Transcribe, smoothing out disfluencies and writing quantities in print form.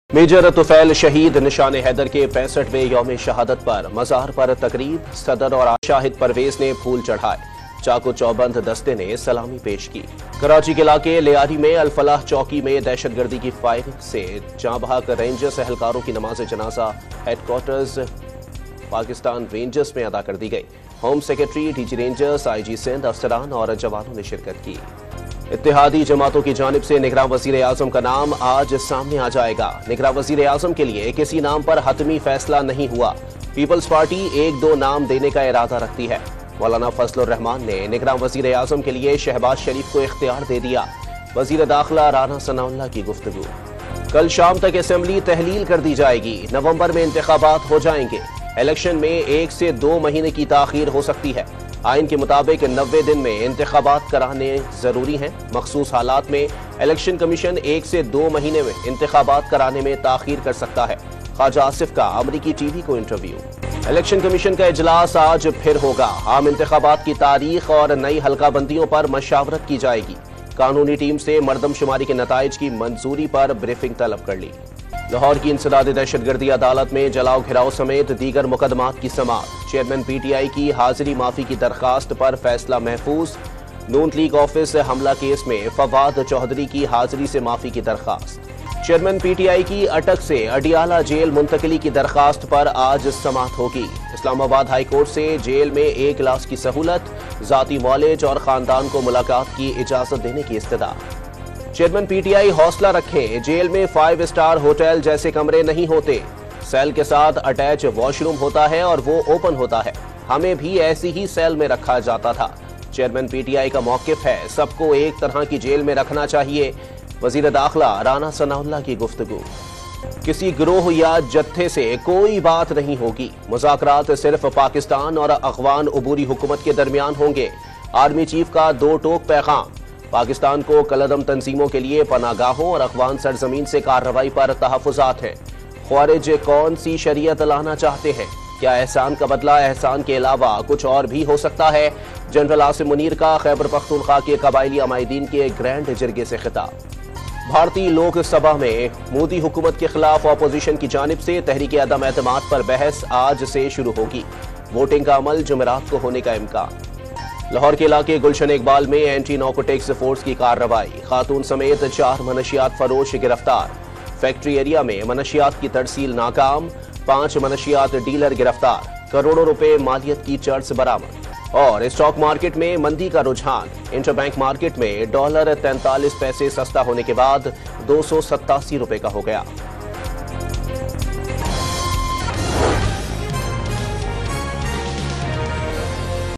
Major Tufail शहीद निशान हैदर के 65वें यौम शहादत पर मज़ार पर तकरीब। सदर और शाहिद परवेज ने फूल चढ़ाए। चाको चौबंद दस्ते ने सलामी पेश की। कराची के इलाके लियारी में अल-फलाह चौकी में दहशतगर्दी की फायरिंग से जाँ बहक रेंजर्स एहलकारों की नमाज जनाजा हेडक्वार्टर्स पाकिस्तान रेंजर्स में अदा कर दी गई। Home secretary, DG rangers, IG Sindh, अफसरान और जवानों ने शिरकत की। इत्तेहादी जमातों की जानिब से निगरान वज़ीर आज़म का नाम आज सामने आ जाएगा। निगरान वज़ीर आज़म के लिए किसी नाम पर हतमी फैसला नहीं हुआ। पीपल्स पार्टी 1-2 नाम देने का इरादा रखती है। मौलाना फजलुर रहमान ने निगरान वज़ीर आज़म के लिए शहबाज शरीफ को इख्तियार दे दिया। वज़ीर दाखिला राना सनाउल्लाह की गुफ्तगू। कल शाम तक असेंबली तहलील कर दी जाएगी। नवंबर में इंतखाबात हो जाएंगे। इलेक्शन में 1 से 2 महीने की ताखीर हो सकती है। आइन के मुताबिक 90 दिन में इंतखाबात कराने जरूरी हैं। मखसूस हालात में इलेक्शन कमीशन 1 से 2 महीने में इंतखाबात कराने में ताखीर कर सकता है। ख्वाजा आसिफ का अमरीकी टीवी को इंटरव्यू। इलेक्शन कमीशन का इजलास आज फिर होगा। आम इंतखाबात की तारीख और नई हल्का बंदियों पर मशावरत की जाएगी। कानूनी टीम से मरदमशुमारी के नताइज की मंजूरी पर ब्रीफिंग तलब कर ली। लाहौर की इंसदादी दहशतगर्दी अदालत में जलाओ घिराव समेत दीगर मुकदमात की समाअत। चेयरमैन पीटीआई की हाजिरी माफी की दरखास्त पर फैसला महफूज। नून लीग ऑफिस हमला केस में फवाद चौधरी की हाजिरी से माफी की दरखास्त। चेयरमैन पीटीआई की अटक से अडियाला जेल मुंतकिली की दरखास्त पर आज समाअत होगी। इस्लामाबाद हाई कोर्ट से जेल में 1 क्लास की सहूलत, जाती मॉलेज और खानदान को मुलाकात की इजाजत देने की इस्तदा। चेयरमैन पीटीआई हौसला रखें, जेल में 5 स्टार होटल जैसे कमरे नहीं होते। सेल के साथ अटैच वॉशरूम होता है और वो ओपन होता है। हमें भी ऐसी ही सेल में रखा जाता था। चेयरमैन पीटीआई का मौकिफ है, सबको एक तरह की जेल में रखना चाहिए। वजीर दाखिला राना सनाउल्लाह की गुफ्तगू। किसी गिरोह या जत्थे से कोई बात नहीं होगी। मुज़ाकरात सिर्फ पाकिस्तान और अफ़गान उबूरी हुकूमत के दरमियान होंगे। आर्मी चीफ का 2 टोक पैगाम। पाकिस्तान को कलअदम तंजीमों के लिए पनागाहों और अफ़गान सरजमीन से कार्रवाई पर तहफ़्फ़ुज़ात हैं। ख्वारिज कौन सी शरीयत लाना चाहते हैं? क्या एहसान का बदला एहसान के अलावा कुछ और भी हो सकता है? जनरल आसिम मुनीर का खैबर पख्तूनख्वा के कबायली अमायदीन के ग्रैंड जिरगे से खिताब। भारतीय लोक सभा में मोदी हुकूमत के खिलाफ अपोजिशन की जानिब से तहरीक अदम एतमाद पर बहस आज से शुरू होगी। वोटिंग का अमल जुमेरात को होने का इम्कान। लाहौर के इलाके गुलशन इकबाल में एंटी नार्कोटिक्स फोर्स की कार्रवाई। खातून समेत 4 मनशियात फरोश गिरफ्तार। फैक्ट्री एरिया में मनशियात की तरसील नाकाम। 5 मनशियात डीलर गिरफ्तार। करोड़ों रुपए मालियत की चर्च बरामद। और स्टॉक मार्केट में मंदी का रुझान। इंटरबैंक मार्केट में $43 सस्ता होने के बाद 287 रुपए का हो गया।